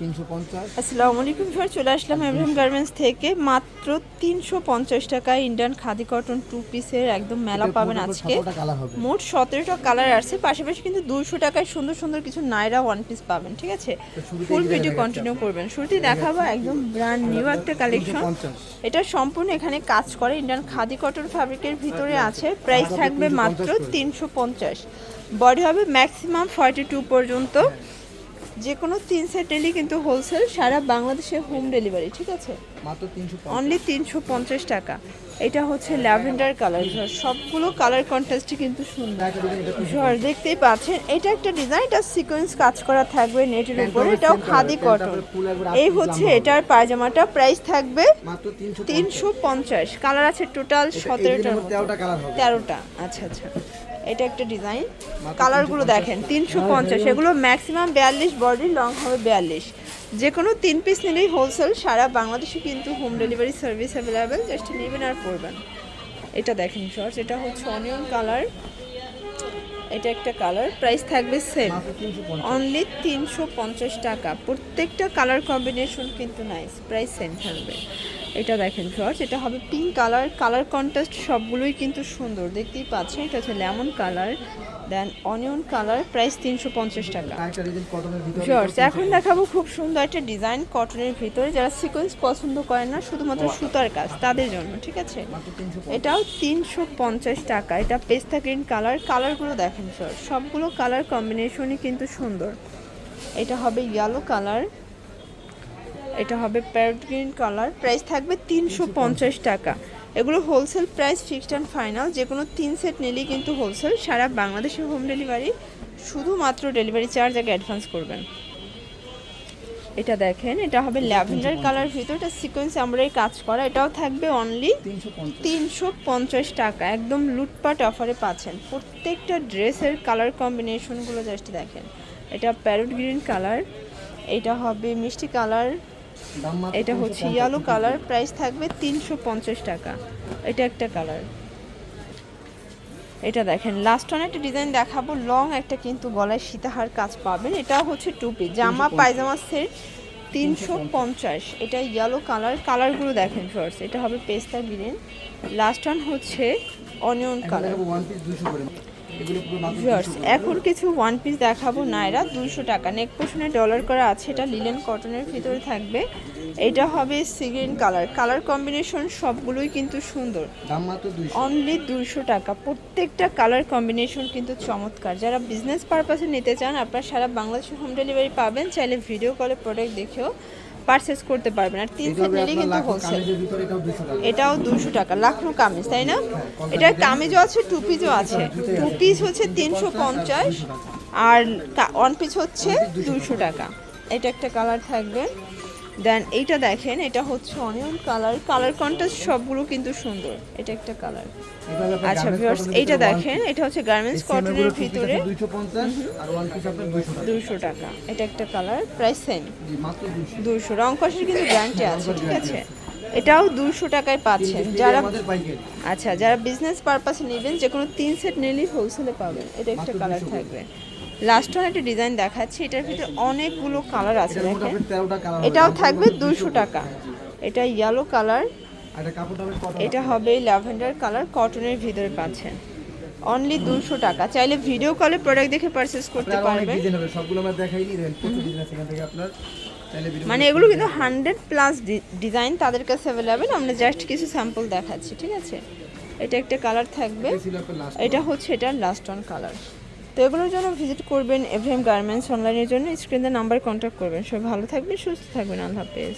350। আসসালামু আলাইকুম স্যার, চলে আসলাম এভরিম গার্মেন্টস থেকে। মাত্র 350 টাকায় ইন্ডিয়ান খাদি কটন 2 পিসের একদম মেলা পাবেন আজকে। মোট 17টা কালার আছে, পাশাপাশি কিন্তু 200 টাকায় সুন্দর সুন্দর কিছু নাইরা ওয়ান পিস পাবেন। ঠিক আছে, ফুল ভিডিও কন্টিনিউ করবেন। শুরুতেই দেখাবো একদম ব্র্যান্ড নিউ একটা কালেকশন। এটা সম্পূর্ণ এখানে কাজ করে ইন্ডিয়ান খাদি কটন ফ্যাব্রিকের ভিতরে আছে। প্রাইস থাকবে মাত্র 350। বডি হবে ম্যাক্সিমাম 42 পর্যন্ত। যে কোনো 3 সেট নিলেই কিন্তু হোলসেল, সারা বাংলাদেশে হোম ডেলিভারি। ঠিক আছে, মাত্র 350, অনলি 350 টাকা। এটা হচ্ছে ল্যাভেন্ডার কালার, সবগুলো কালার কন্ট্রাস্টই কিন্তু সুন্দর। দেখতেই পাচ্ছেন, এটা একটা ডিজাইন, এটা সিকোয়েন্স কাজ করা থাকবে নেটের উপরে। এটাও খাদি কটন। এই হচ্ছে এটার পায়জামাটা, প্রাইস থাকবে মাত্র 350। কালার আছে টোটাল 13টা। আচ্ছা আচ্ছা, এটা একটা ডিজাইন। কালারগুলো দেখেন, 350। এগুলো ম্যাক্সিমাম 42, বডি লং হবে 42। যে কোনো 3 পিস নিলেই হোলসেল, সারা বাংলাদেশে কিন্তু home delivery service available. Just নেবেন আর পরবেন। এটা দেখেন শর্টস, এটা হচ্ছে অনিয়ন কালার। এটা একটা কালার, প্রাইস থাকবে সেম, অনলি 350 টাকা। প্রত্যেকটা কালার কম্বিনেশন কিন্তু নাইস, প্রাইস সেম থাকবে। এটা দেখেন শর্টস, এটা হবে পিঙ্ক কালার। কালার কন্ট্রাস্ট সবগুলোই কিন্তু সুন্দর, দেখতেই পাচ্ছেন। এটা হচ্ছে লেমন কালার, দেন অনিয়ন কালার, প্রাইস 350 টাকা। শর্টস এখন দেখাবো খুব সুন্দর একটা ডিজাইন কটনের ভিতরে। যারা সিকোয়েন্স পছন্দ করেন না, শুধুমাত্র সুতার কাজ, তাদের জন্য। ঠিক আছে, এটাও 350 টাকা। এটা পেস্তা গ্রিন কালার। কালারগুলো দেখেন শর্টস, সবগুলো কালার কম্বিনেশনই কিন্তু সুন্দর। এটা হবে ইয়েলো কালার, এটা হবে প্যারট গ্রিন কালার। প্রাইস থাকবে 350 টাকা। এগুলো wholesale price, fixed and final. যে কোনো 3 সেট নিলেই কিন্তু হোলসেল, সারা বাংলাদেশে হোম ডেলিভারি। শুধুমাত্র ডেলিভারি চার্জ আগে অ্যাডভান্স করবেন। এটা দেখেন, এটা হবে ল্যাভেন্ডার কালার ভিতর, এটা সিকোয়েন্স আমরাই কাজ করা। এটাও থাকবে অনলি 350 টাকা। একদম লুটপাট অফারে পাচ্ছেন। প্রত্যেকটা ড্রেসের কালার কম্বিনেশনগুলো জাস্ট দেখেন। এটা প্যারট গ্রিন কালার, এটা হবে মিষ্টি কালার, এটা হচ্ছে ইয়েলো কালার। প্রাইস থাকবে 350 টাকা। এটা একটা কালার। এটা দেখেন, লাস্ট অন একটা ডিজাইন দেখাবো, লং একটা কিন্তু গলায় সীতাহার কাজ পাবেন। এটা হচ্ছে টুপি, জামা পায়জামা সেট 350। এটা ইয়েলো কালার। কালারগুলো দেখেন ফার্স্ট, এটা হবে পেস্তা গ্রিন, লাস্ট অন হচ্ছে অনিয়ন কালার। এখন কিছু ওয়ান পিস দেখাবো নাইরা, 200 টাকা। নেক পোর্শনে ডলার করা আছে, এটা লিলেন কটনের ভিতরে থাকবে। এটা হবে sea green colour. Colour combination সবগুলোই কিন্তু সুন্দর, অনলি 200 টাকা। প্রত্যেকটা কালার কম্বিনেশন কিন্তু চমৎকার। যারা বিজনেস পারপাসে নিতে চান, আপনারা সারা বাংলাদেশে হোম ডেলিভারি পাবেন। চাইলে ভিডিও কলে প্রোডাক্ট দেখেও পারচেজ করতে পারবেন। আর 3 সেট নিলেই কিন্তু হোলসেল। এটাও 200 টাকা। লাখনো কামিজ, তাই না? এটার কামিজও আছে, টু পিসও আছে। টু পিস হচ্ছে 350, আর ওয়ান পিস হচ্ছে 200 টাকা। এটা একটা কালার থাকবে। দেন এইটা দেখেন, এটা হচ্ছে অনিয়ন কালার। কালার কন্ট্রাস্ট সবগুলো কিন্তু সুন্দর। এটা একটা কালার। আচ্ছা ভিউয়ার্স, এইটা দেখেন, এটা হচ্ছে গার্মেন্টস কটনের ভিতরে 200 টাকা। এটা একটা কালার, প্রাইস সেম 200। রং কষের কিন্তু গ্যারান্টি আছে। ঠিক আছে, এটাও 200 টাকায় পাচ্ছেন। যারা যারা বিজনেস পারপাসে নেবেন, যে কোনো 3 সেট নিলেই হোলসেলে পাবেন। এটা একটা কালার থাকবে। লাস্ট ওয়ান একটা ডিজাইন দেখাচ্ছি, এটার ভিতরে অনেকগুলো কালার আছে দেখেন। এটাও থাকবে 200 টাকা। এটা ইয়েলো কালার, এটা হবে ল্যাভেন্ডার কালার, কটনের ভিতরে পাচ্ছেন, অনলি 200 টাকা। চাইলে ভিডিও কলে প্রোডাক্ট দেখে পারচেজ করতে পারবেন। মানে এগুলো কিন্তু 100+ ডিজাইন তাদের কাছে অ্যাভেলেবেল। আমরা জাস্ট কিছু স্যাম্পল দেখাচ্ছি। ঠিক আছে, এটা একটা কালার থাকবে। এটা হচ্ছে এটার লাস্ট ওয়ান কালার। তো এগুলোর জন্য ভিজিট করবেন এভরিএম গার্মেন্টস অনলাইনের জন্য। স্ক্রিনের নাম্বার কন্ট্যাক্ট করবেন। সবাই ভালো থাকবেন, সুস্থ থাকবেন। আল্লাহ হাফেজ।